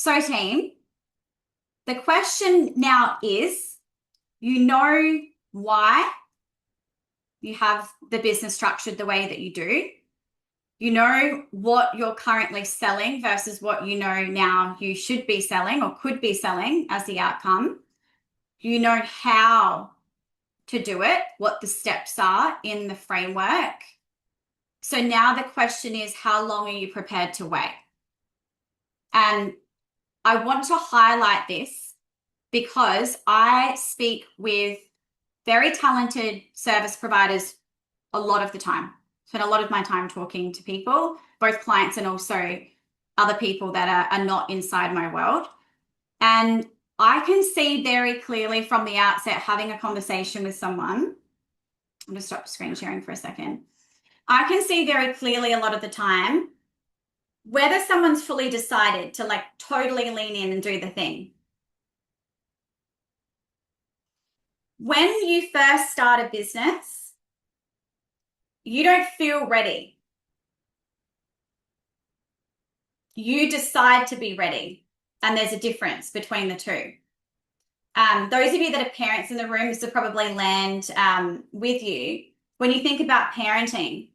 So team, the question now is, you know why you have the business structured the way that you do. You know what you're currently selling versus what you know now you should be selling or could be selling as the outcome. You know how to do it, what the steps are in the framework. So now the question is, how long are you prepared to wait? And I want to highlight this because I speak with very talented service providers a lot of the time. Spend a lot of my time talking to people, both clients and also other people that are not inside my world. And I can see very clearly from the outset, having a conversation with someone. I'm going to stop screen sharing for a second. I can see very clearly a lot of the time whether someone's fully decided to like totally lean in and do the thing. When you first start a business, you don't feel ready. You decide to be ready. And there's a difference between the two. Those of you that are parents in the room, this will probably land with you. When you think about parenting,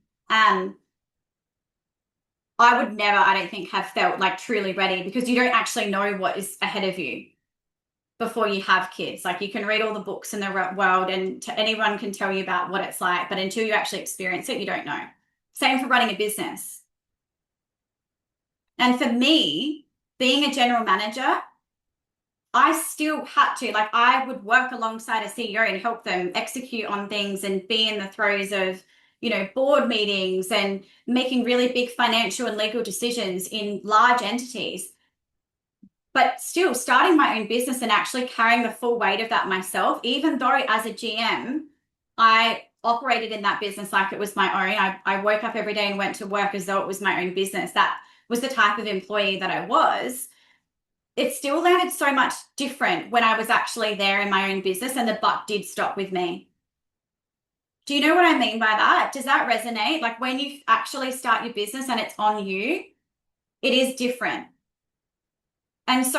I would never, I don't think, have felt like truly ready because you don't actually know what is ahead of you before you have kids. Like you can read all the books in the world and anyone can tell you about what it's like, but until you actually experience it, you don't know. Same for running a business. And for me, being a general manager, I still had to, like I would work alongside a CEO and help them execute on things and be in the throes of, board meetings and making really big financial and legal decisions in large entities. But still starting my own business and actually carrying the full weight of that myself, even though as a GM, I operated in that business like it was my own. I woke up every day and went to work as though it was my own business. That was the type of employee that I was. It still landed so much different when I was actually there in my own business and the buck did stop with me. Do you know what I mean by that? Does that resonate? Like when you actually start your business and it's on you, it is different. And so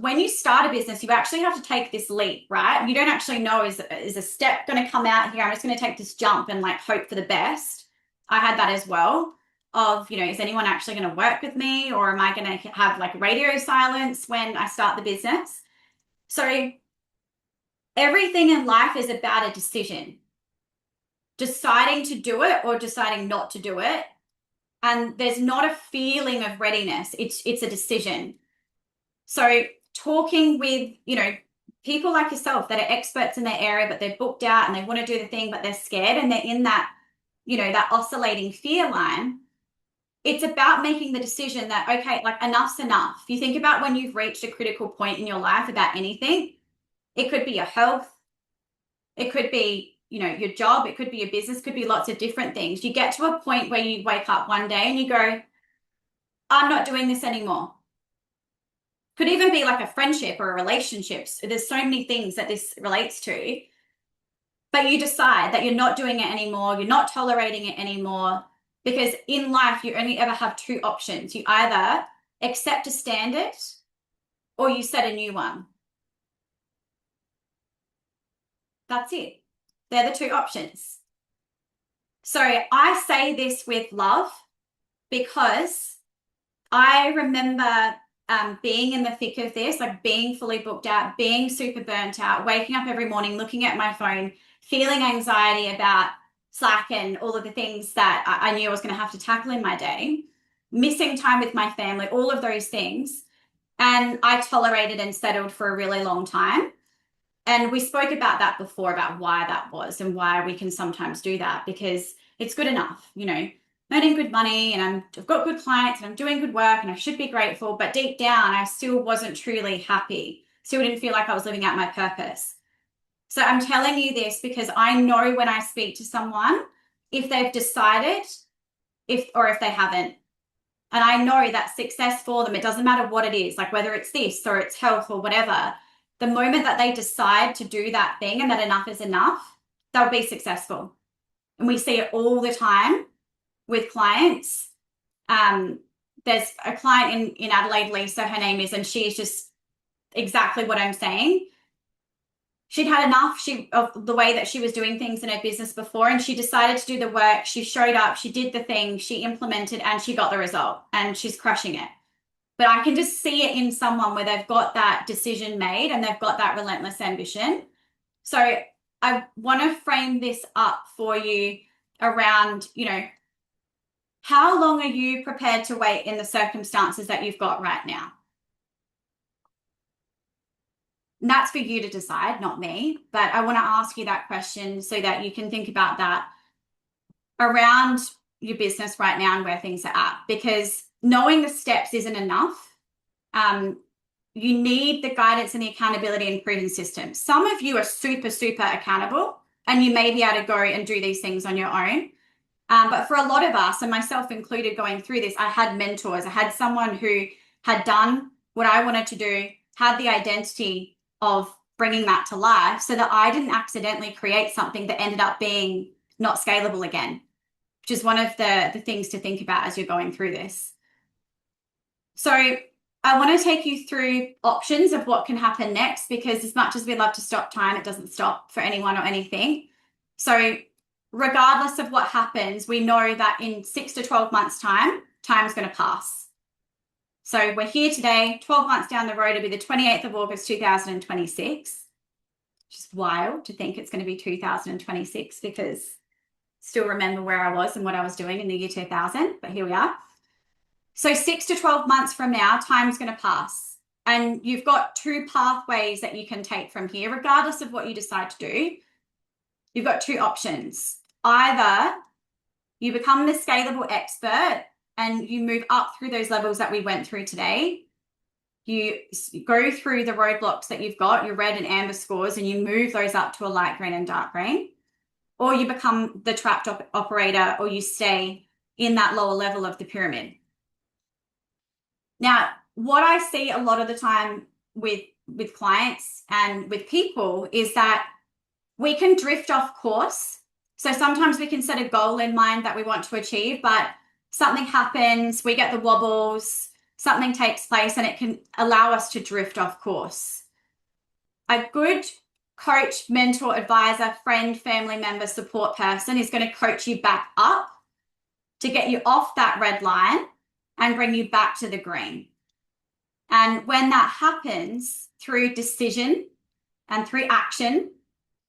when you start a business, you actually have to take this leap, right? You don't actually know, is a step going to come out here? I'm just going to take this jump and like hope for the best. I had that as well of, is anyone actually going to work with me or am I going to have like radio silence when I start the business? So everything in life is about a decision. Deciding to do it or deciding not to do it. And there's not a feeling of readiness. It's a decision. So talking with, people like yourself that are experts in their area, but they're booked out and they want to do the thing, but they're scared and they're in that, that oscillating fear line. It's about making the decision that, okay, like enough's enough. You think about when you've reached a critical point in your life about anything. It could be your health. It could be, your job. It could be your business. Could be lots of different things. You get to a point where you wake up one day and you go, I'm not doing this anymore. Could even be like a friendship or a relationship. So there's so many things that this relates to. But you decide that you're not doing it anymore. You're not tolerating it anymore. Because in life, you only ever have two options. You either accept a standard or you set a new one. That's it. They're the two options. So I say this with love because I remember being in the thick of this, like being fully booked out, being super burnt out, waking up every morning, looking at my phone, feeling anxiety about Slack and all of the things that I knew I was going to have to tackle in my day, missing time with my family, all of those things. And I tolerated and settled for a really long time. And we spoke about that before, about why that was and why we can sometimes do that, because it's good enough, earning good money and I've got good clients and I'm doing good work and I should be grateful. But deep down, I still wasn't truly happy. Still didn't feel like I was living out my purpose. So I'm telling you this because I know when I speak to someone, if they've decided, or if they haven't. And I know that success for them, it doesn't matter what it is, like whether it's this or it's health or whatever, the moment that they decide to do that thing and that enough is enough, they'll be successful. And we see it all the time with clients. there's a client in Adelaide, Lisa, her name is, and she's just exactly what I'm saying. She'd had enough of the way that she was doing things in her business before, and she decided to do the work. She showed up, she did the thing, she implemented, and she got the result, and she's crushing it. But I can just see it in someone where they've got that decision made and they've got that relentless ambition. So I want to frame this up for you around, how long are you prepared to wait in the circumstances that you've got right now? And that's for you to decide, not me. But I want to ask you that question so that you can think about that around your business right now and where things are at. Because knowing the steps isn't enough. You need the guidance and the accountability and proven systems. Some of you are super, super accountable, and you may be able to go and do these things on your own. But for a lot of us, and myself included going through this, I had mentors. I had someone who had done what I wanted to do, had the identity of bringing that to life so that I didn't accidentally create something that ended up being not scalable again, which is one of the things to think about as you're going through this. So I want to take you through options of what can happen next, because as much as we love to stop time, it doesn't stop for anyone or anything. So regardless of what happens, we know that in 6 to 12 months' time is going to pass. So we're here today, 12 months down the road, it'll be the 28th of August, 2026, which is wild to think it's going to be 2026 because I still remember where I was and what I was doing in the year 2000, but here we are. So 6 to 12 months from now, time's going to pass. And you've got two pathways that you can take from here, regardless of what you decide to do. You've got two options. Either you become the scalable expert and you move up through those levels that we went through today. You go through the roadblocks that you've got, your red and amber scores, and you move those up to a light green and dark green. Or you become the trapped operator, or you stay in that lower level of the pyramid. Now, what I see a lot of the time with clients and with people is that we can drift off course. So sometimes we can set a goal in mind that we want to achieve, but something happens, we get the wobbles, something takes place, and it can allow us to drift off course. A good coach, mentor, advisor, friend, family member, support person is going to coach you back up to get you off that red line and bring you back to the green. And when that happens through decision and through action,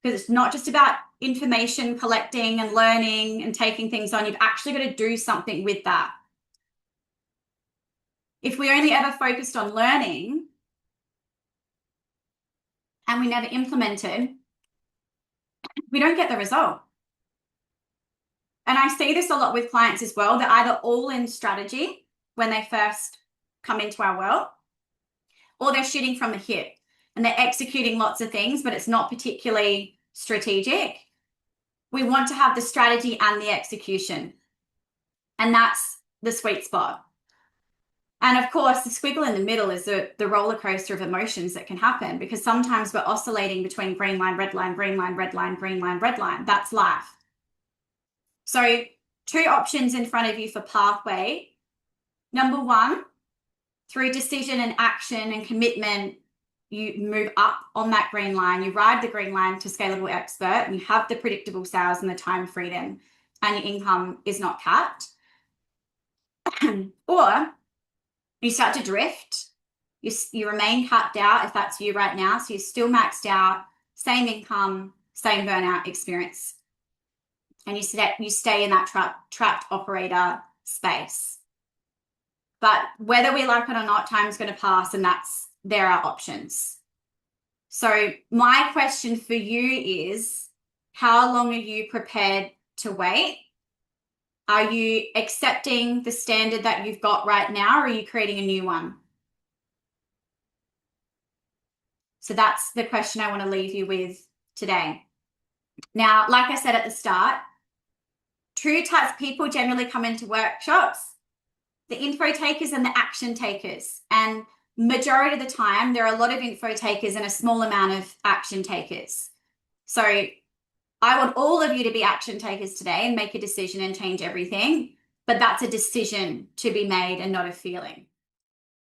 because it's not just about information collecting and learning and taking things on, you've actually got to do something with that. If we only ever focused on learning and we never implemented, we don't get the result. And I see this a lot with clients as well. They're either all in strategy when they first come into our world, or they're shooting from the hip and they're executing lots of things, but it's not particularly strategic. We want to have the strategy and the execution. And that's the sweet spot. And of course, the squiggle in the middle is the roller coaster of emotions that can happen, because sometimes we're oscillating between green line, red line, green line, red line, green line, red line. That's life. So two options in front of you for pathway. Number one, through decision and action and commitment, you move up on that green line, you ride the green line to scalable expert, and you have the predictable sales and the time freedom, and your income is not capped. Or you start to drift, you remain capped out if that's you right now, so you're still maxed out, same income, same burnout experience, and you stay in that trapped operator space. But whether we like it or not, time's going to pass, and there are options. So my question for you is, how long are you prepared to wait? Are you accepting the standard that you've got right now, or are you creating a new one? So that's the question I want to leave you with today. Now, like I said at the start, two types of people generally come into workshops: the info takers and the action takers. And majority of the time, there are a lot of info takers and a small amount of action takers. So I want all of you to be action takers today and make a decision and change everything. but that's a decision to be made and not a feeling.